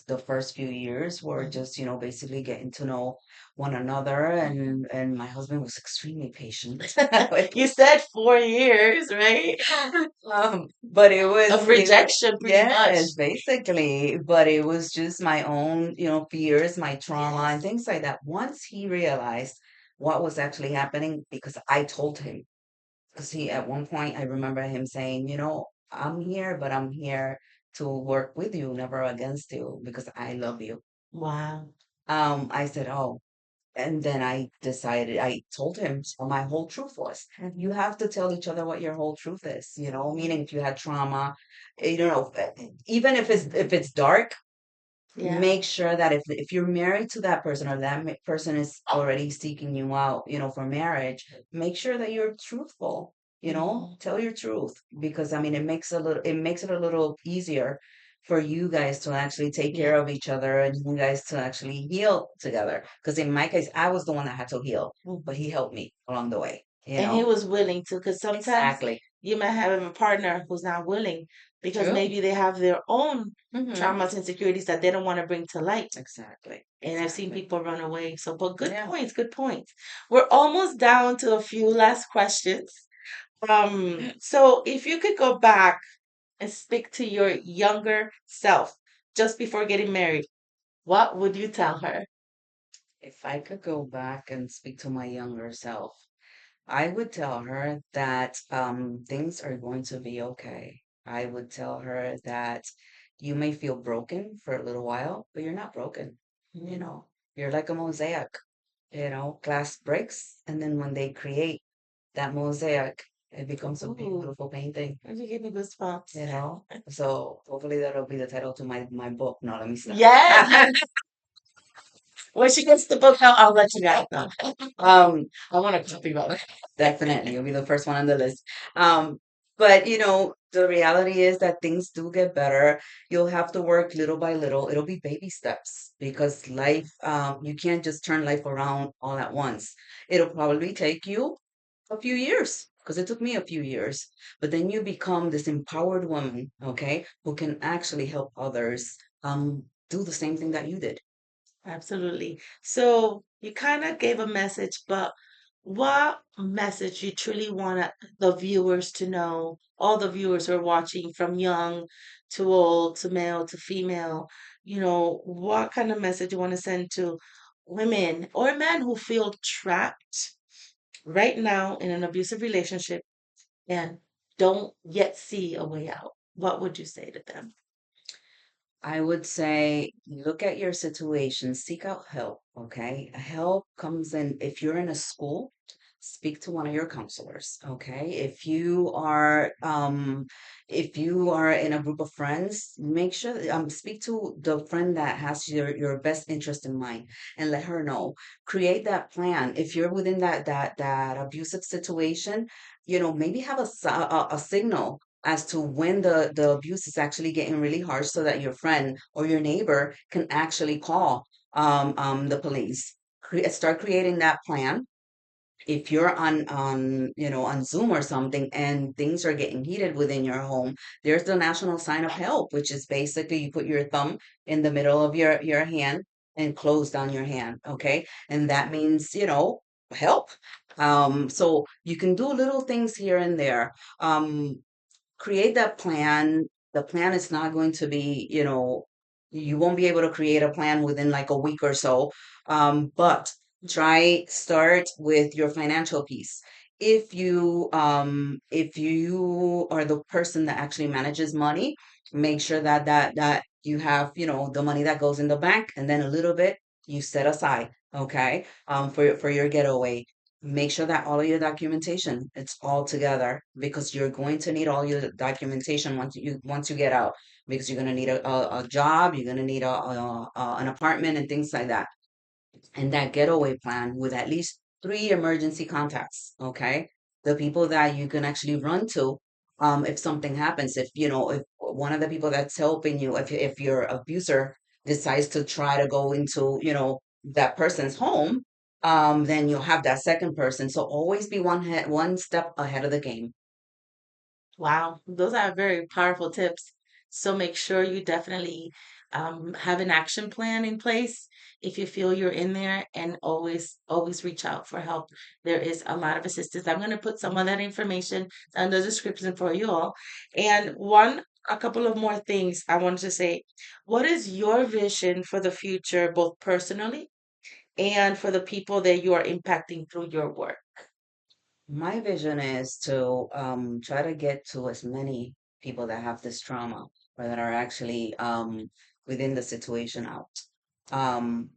The first few years were just, basically getting to know one another, and my husband was extremely patient. You said 4 years, right? But it Of was rejection, pretty much. yes, basically. But it was just my own, fears, my trauma, and Yes. things like that. Once he realized what was actually happening, because I told him, because he, at one point, I remember him saying, I'm here, but I'm here to work with you, never against you, because I love you. Wow. I said, oh, and then I decided, I told him what my whole truth was. You have to tell each other what your whole truth is, meaning if you had trauma, even if it's dark, Yeah. make sure that if you're married to that person or that person is already seeking you out, for marriage, make sure that you're truthful, Mhm. tell your truth, because I mean it makes it a little easier for you guys to actually take care Yeah. of each other and you guys to actually heal together. Because in my case, I was the one that had to heal, but he helped me along the way, And he was willing to, because sometimes exactly. you might have a partner who's not willing because True. maybe they have their own Mm-hmm. traumas, insecurities that they don't want to bring to light. Exactly. And I've seen Exactly. people run away. So, but good Yeah. points, good points. We're almost down to a few last questions. So if you could go back and speak to your younger self just before getting married, what would you tell her? If I could go back and speak to my younger self, I would tell her that things are going to be okay. I would tell her that you may feel broken for a little while, but you're not broken. You Mm. know, you're like a mosaic, glass breaks, and then when they create that mosaic, it becomes a Ooh, beautiful painting, you give me goosebumps. So hopefully that'll be the title to my book. No, let me stop. Yes. When she gets the book out, I'll let you guys know. Um, I want to copy about it. Definitely, you'll be the first one on the list. But the reality is that things do get better. You'll have to work little by little. It'll be baby steps because life, you can't just turn life around all at once. It'll probably take you a few years because it took me a few years. But then you become this empowered woman, okay, who can actually help others do the same thing that you did. Absolutely. So you kind of gave a message, but what message you truly want the viewers to know, all the viewers who are watching from young to old to male to female, what kind of message you want to send to women or men who feel trapped right now in an abusive relationship and don't yet see a way out? What would you say to them? I would say look at your situation, seek out help, okay? Help comes in if you're in a school, speak to one of your counselors. Okay. If you are in a group of friends, make sure speak to the friend that has your best interest in mind and let her know. Create that plan. If you're within that abusive situation, maybe have a signal as to when the abuse is actually getting really harsh so that your friend or your neighbor can actually call the police. Start creating that plan. If you're on Zoom or something and things are getting heated within your home, there's the national sign of help, which is basically you put your thumb in the middle of your hand and close down your hand. Okay. And that means, help. So you can do little things here and there. Create that plan. The plan is not going to be, you won't be able to create a plan within like a week or so. But start with your financial piece. If you are the person that actually manages money, make sure that you have, the money that goes in the bank and then a little bit you set aside, okay, for your getaway. Make sure that all of your documentation it's all together because you're going to need all your documentation once you get out, because you're going to need a job, you're going to need an apartment and things like that. And that getaway plan with at least three emergency contacts, okay? The people that you can actually run to if something happens. If one of the people that's helping you, if your abuser decides to try to go into, that person's home, then you'll have that second person. So always be one step ahead of the game. Wow, those are very powerful tips. So make sure you definitely have an action plan in place if you feel you're in there, and always reach out for help. There is a lot of assistance. I'm going to put some of that information in the description for you all. And a couple of more things I wanted to say. What is your vision for the future, both personally and for the people that you are impacting through your work? My vision is to try to get to as many people that have this trauma or that are actually within the situation out. I'm,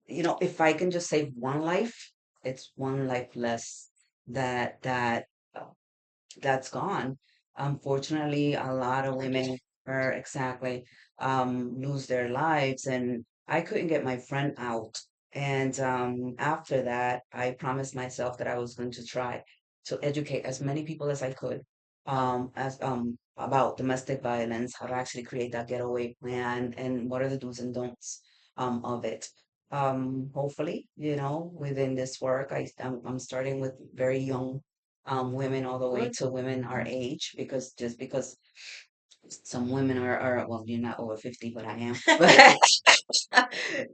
if I can just save one life, it's one life less that that's gone. Unfortunately, a lot of women are exactly lose their lives, and I couldn't get my friend out. And after that, I promised myself that I was going to try to educate as many people as I could as about domestic violence, how to actually create that getaway plan, and what are the do's and don'ts of it. Hopefully, within this work, I'm starting with very young women all the way Good. to women our age, because just because some women are well, you're not over 50, but I am.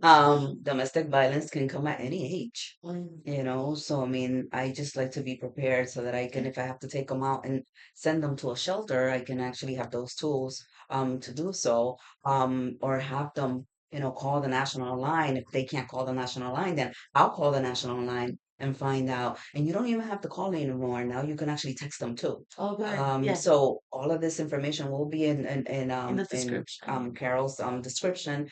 But domestic violence can come at any age, Mm. so I mean, I just like to be prepared so that I can, if I have to take them out and send them to a shelter, I can actually have those tools to do so, or have them, call the national line. If they can't call the national line, then I'll call the national line and find out. And you don't even have to call anymore. Now you can actually text them too. Oh, good. Yes, So all of this information will be in the in description. Carol's description.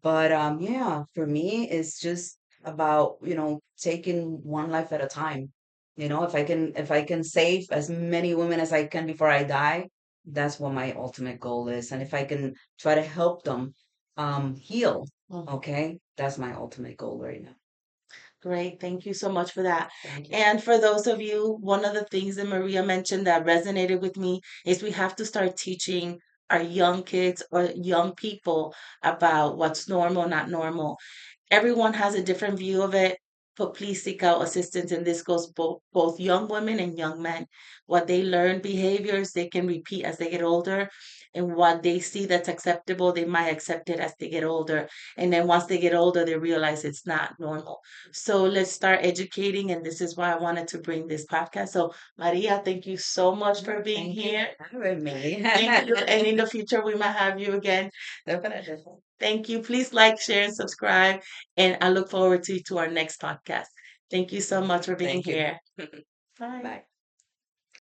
But yeah, for me, it's just about, taking one life at a time. If I can save as many women as I can before I die, that's what my ultimate goal is. And if I can try to help them heal, Mhm. okay, that's my ultimate goal right now. Great. Thank you so much for that. Thank you. And for those of you, one of the things that Maria mentioned that resonated with me is we have to start teaching our young kids or young people about what's normal, not normal. Everyone has a different view of it, but please seek out assistance. And this goes both young women and young men. What they learn behaviors they can repeat as they get older, and what they see that's acceptable, they might accept it as they get older. And then once they get older, they realize it's not normal. So let's start educating. And this is why I wanted to bring this podcast. So, Maria, thank you so much for being Thank you here. for having me. Thank you. And in the future, we might have you again. Definitely. Thank you. Please like, share, and subscribe. And I look forward to our next podcast. Thank you so much for being Thank you. here. Bye. Bye.